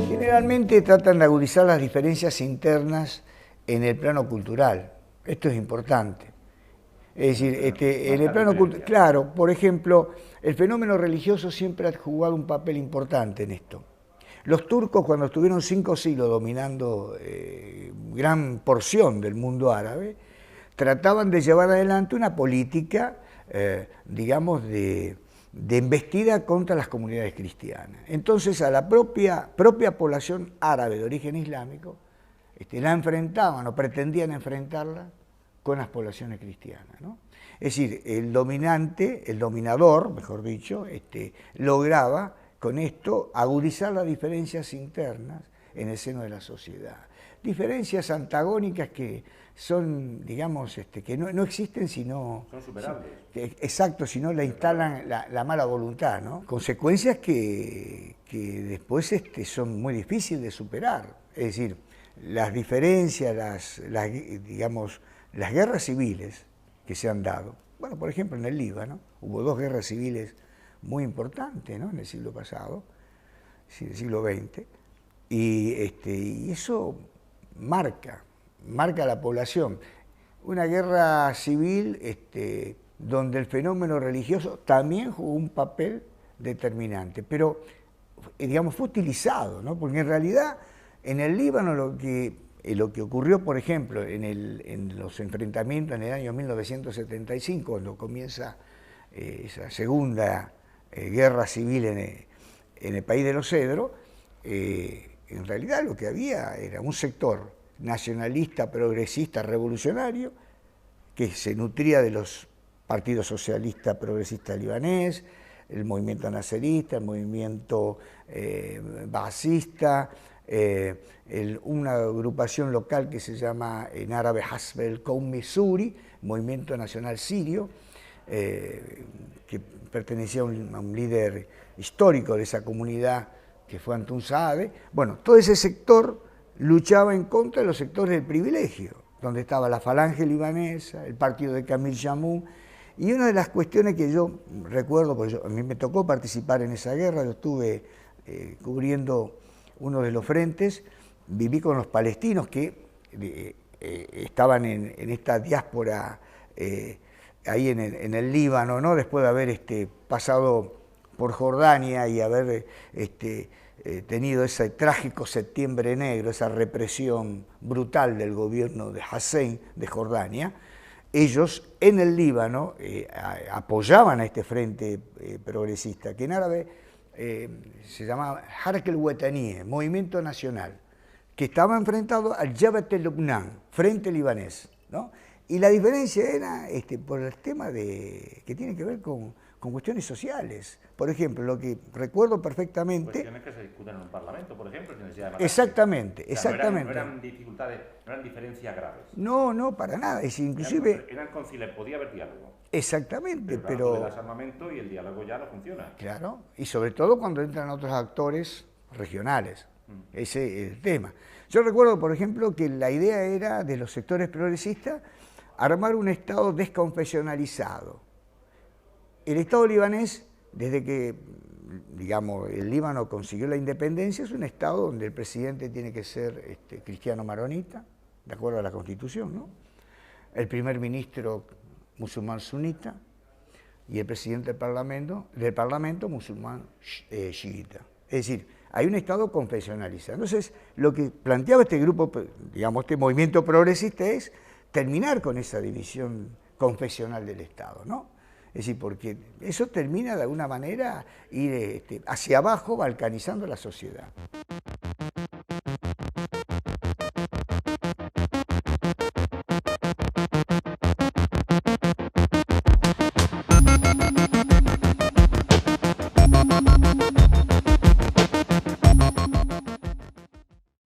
Generalmente tratan de agudizar las diferencias internas en el plano cultural. Esto es importante. Es decir, en el plano cultural, claro, por ejemplo, el fenómeno religioso siempre ha jugado un papel importante en esto. Los turcos, cuando estuvieron 5 siglos dominando gran porción del mundo árabe, trataban de llevar adelante una política, digamos, de embestida contra las comunidades cristianas. Entonces a la propia población árabe de origen islámico la enfrentaban o pretendían enfrentarla con las poblaciones cristianas, ¿no? Es decir, el dominador, mejor dicho, lograba con esto agudizar las diferencias internas en el seno de la sociedad. Diferencias antagónicas que son, digamos, que no existen sino... Son superables. Exacto, si no la instalan la mala voluntad, ¿no? Consecuencias que después son muy difíciles de superar. Es decir, las diferencias, digamos, las guerras civiles que se han dado. Bueno, por ejemplo, en el Líbano hubo 2 guerras civiles muy importantes, ¿no? En el siglo pasado, en el siglo XX, y eso marca a la población. Una guerra civil donde el fenómeno religioso también jugó un papel determinante, pero digamos fue utilizado, ¿no? Porque en realidad en el Líbano lo que ocurrió, por ejemplo, en los enfrentamientos en el año 1975, cuando comienza esa segunda guerra civil en el país de los Cedros, en realidad lo que había era un sector nacionalista, progresista, revolucionario, que se nutría de los partidos socialista, progresista libanés, el movimiento nacerista, el movimiento baasista, una agrupación local que se llama en árabe Hasb el-Qawmi Suri, movimiento nacional sirio, que pertenecía a un líder histórico de esa comunidad que fue Antun Saade. Bueno, todo ese sector luchaba en contra de los sectores del privilegio, donde estaba la falange libanesa, el partido de Camil Jamou, y una de las cuestiones que yo recuerdo, porque a mí me tocó participar en esa guerra, yo estuve cubriendo uno de los frentes, viví con los palestinos que estaban en esta diáspora ahí en el Líbano, ¿no? Después de haber pasado por Jordania y haber tenido ese trágico septiembre negro, esa represión brutal del gobierno de Hussein de Jordania. Ellos en el Líbano apoyaban a este frente progresista, que en árabe se llamaba Harak el-Wataniye, Movimiento Nacional, que estaba enfrentado al Jabhat el-Lubnan, Frente Libanés, ¿no? Y la diferencia era por el tema que tiene que ver con cuestiones sociales. Por ejemplo, lo que recuerdo perfectamente... Cuestiones que se discuten en un parlamento, por ejemplo, sin necesidad de matarse. Exactamente, o sea, exactamente. No eran dificultades, no eran diferencias graves. No, para nada. Es inclusive... Eran conciliables, podía haber diálogo. Exactamente, pero... le das armamento y el diálogo ya no funciona. Claro, y sobre todo cuando entran otros actores regionales. Ese es el tema. Yo recuerdo, por ejemplo, que la idea era de los sectores progresistas armar un Estado desconfesionalizado. El Estado libanés, desde que, digamos, el Líbano consiguió la independencia, es un Estado donde el presidente tiene que ser cristiano maronita, de acuerdo a la Constitución, ¿no? El primer ministro musulmán sunita y el presidente del parlamento musulmán chiita. Es decir, hay un Estado confesionalizado. Entonces, lo que planteaba este grupo, digamos, este movimiento progresista es terminar con esa división confesional del Estado, ¿no? Es decir, porque eso termina de alguna manera ir hacia abajo, balcanizando la sociedad.